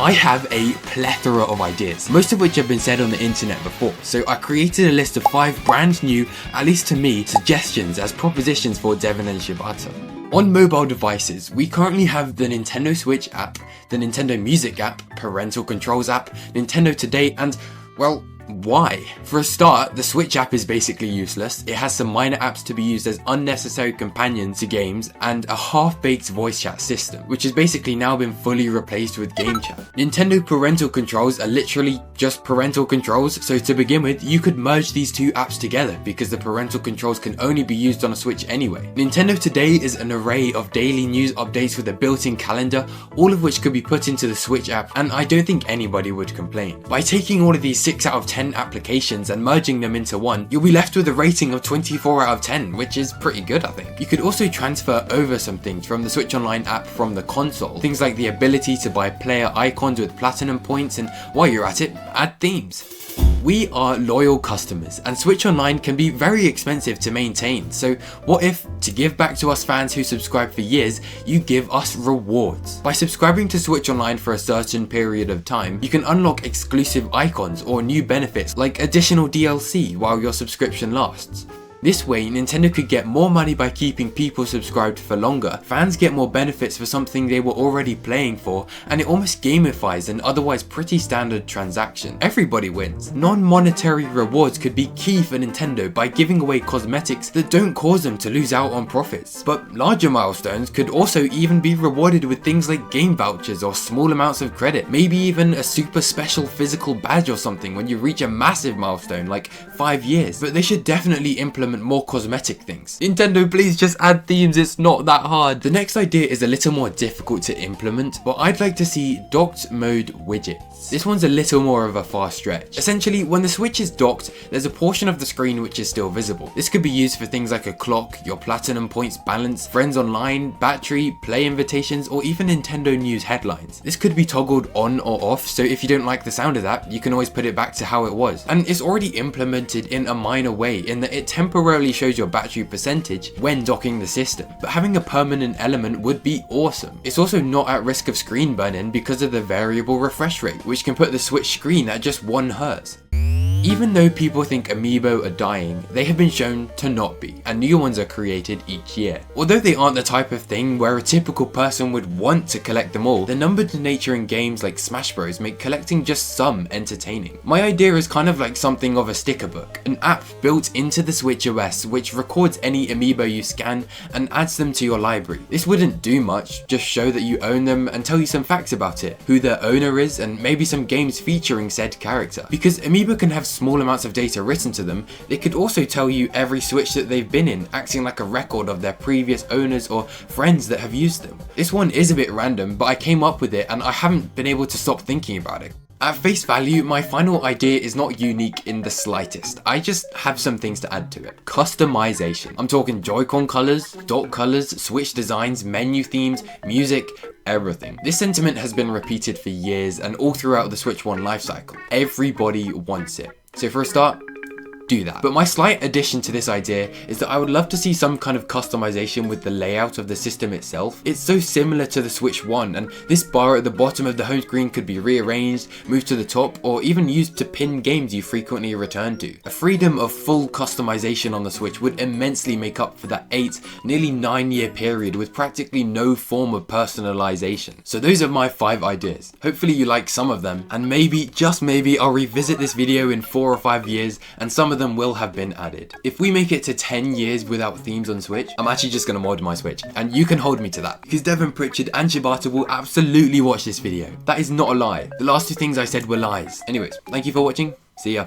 I have a plethora of ideas, most of which have been said on the internet before, so I created a list of 5 brand new, at least to me, suggestions as propositions for Devin and Shibata. On mobile devices, we currently have the Nintendo Switch app, the Nintendo Music app, Parental Controls app, Nintendo Today, and, well, why? For a start, the Switch app is basically useless. It has some minor apps to be used as unnecessary companions to games and a half-baked voice chat system, which has basically now been fully replaced with game chat. Nintendo parental controls are literally just parental controls, so to begin with, you could merge these two apps together because the parental controls can only be used on a Switch anyway. Nintendo Today is an array of daily news updates with a built-in calendar, all of which could be put into the Switch app, and I don't think anybody would complain. By taking all of these 6 out of 10 applications and merging them into one, you'll be left with a rating of 24 out of 10, which is pretty good, I think. You could also transfer over some things from the Switch Online app from the console, things like the ability to buy player icons with platinum points, and while you're at it, add themes. We are loyal customers, and Switch Online can be very expensive to maintain, so what if, to give back to us fans who subscribe for years, you give us rewards? By subscribing to Switch Online for a certain period of time, you can unlock exclusive icons or new benefits like additional DLC while your subscription lasts. This way, Nintendo could get more money by keeping people subscribed for longer, fans get more benefits for something they were already playing for, and it almost gamifies an otherwise pretty standard transaction. Everybody wins. Non-monetary rewards could be key for Nintendo by giving away cosmetics that don't cause them to lose out on profits. But larger milestones could also even be rewarded with things like game vouchers or small amounts of credit, maybe even a super special physical badge or something when you reach a massive milestone like 5 years. But they should definitely implement more cosmetic things. Nintendo, please just add themes, it's not that hard. The next idea is a little more difficult to implement, but I'd like to see docked mode widgets. This one's a little more of a far stretch. Essentially, when the Switch is docked, there's a portion of the screen which is still visible. This could be used for things like a clock, your platinum points balance, friends online, battery, play invitations, or even Nintendo news headlines. This could be toggled on or off, so if you don't like the sound of that, you can always put it back to how it was. And it's already implemented in a minor way in that it temporarily shows your battery percentage when docking the system, but having a permanent element would be awesome. It's also not at risk of screen burn-in because of the variable refresh rate, which can put the Switch screen at just 1 Hz. Even though people think amiibo are dying, they have been shown to not be, and new ones are created each year. Although they aren't the type of thing where a typical person would want to collect them all, the numbered nature in games like Smash Bros make collecting just some entertaining. My idea is kind of like something of a sticker book, an app built into the Switch OS which records any amiibo you scan and adds them to your library. This wouldn't do much, just show that you own them and tell you some facts about it, who their owner is, and maybe some games featuring said character. Because amiibo can have small amounts of data written to them, they could also tell you every Switch that they've been in, acting like a record of their previous owners or friends that have used them. This one is a bit random, but I came up with it and I haven't been able to stop thinking about it. At face value, my final idea is not unique in the slightest. I just have some things to add to it. Customization. I'm talking Joy-Con colors, dock colors, Switch designs, menu themes, music, everything. This sentiment has been repeated for years and all throughout the Switch 1 lifecycle. Everybody wants it. So for a start, do that. But my slight addition to this idea is that I would love to see some kind of customization with the layout of the system itself. It's so similar to the Switch 1, and this bar at the bottom of the home screen could be rearranged, moved to the top, or even used to pin games you frequently return to. A freedom of full customization on the Switch would immensely make up for that 8, nearly 9 year period with practically no form of personalization. So those are my 5 ideas. Hopefully you like some of them, and maybe, just maybe, I'll revisit this video in 4 or 5 years and some of them will have been added. If we make it to 10 years without themes on Switch, I'm actually just gonna mod my Switch, and you can hold me to that, because Devin Pritchard and Shibata will absolutely watch this video. That is not a lie. The last 2 things I said were lies. Anyways, thank you for watching. See ya.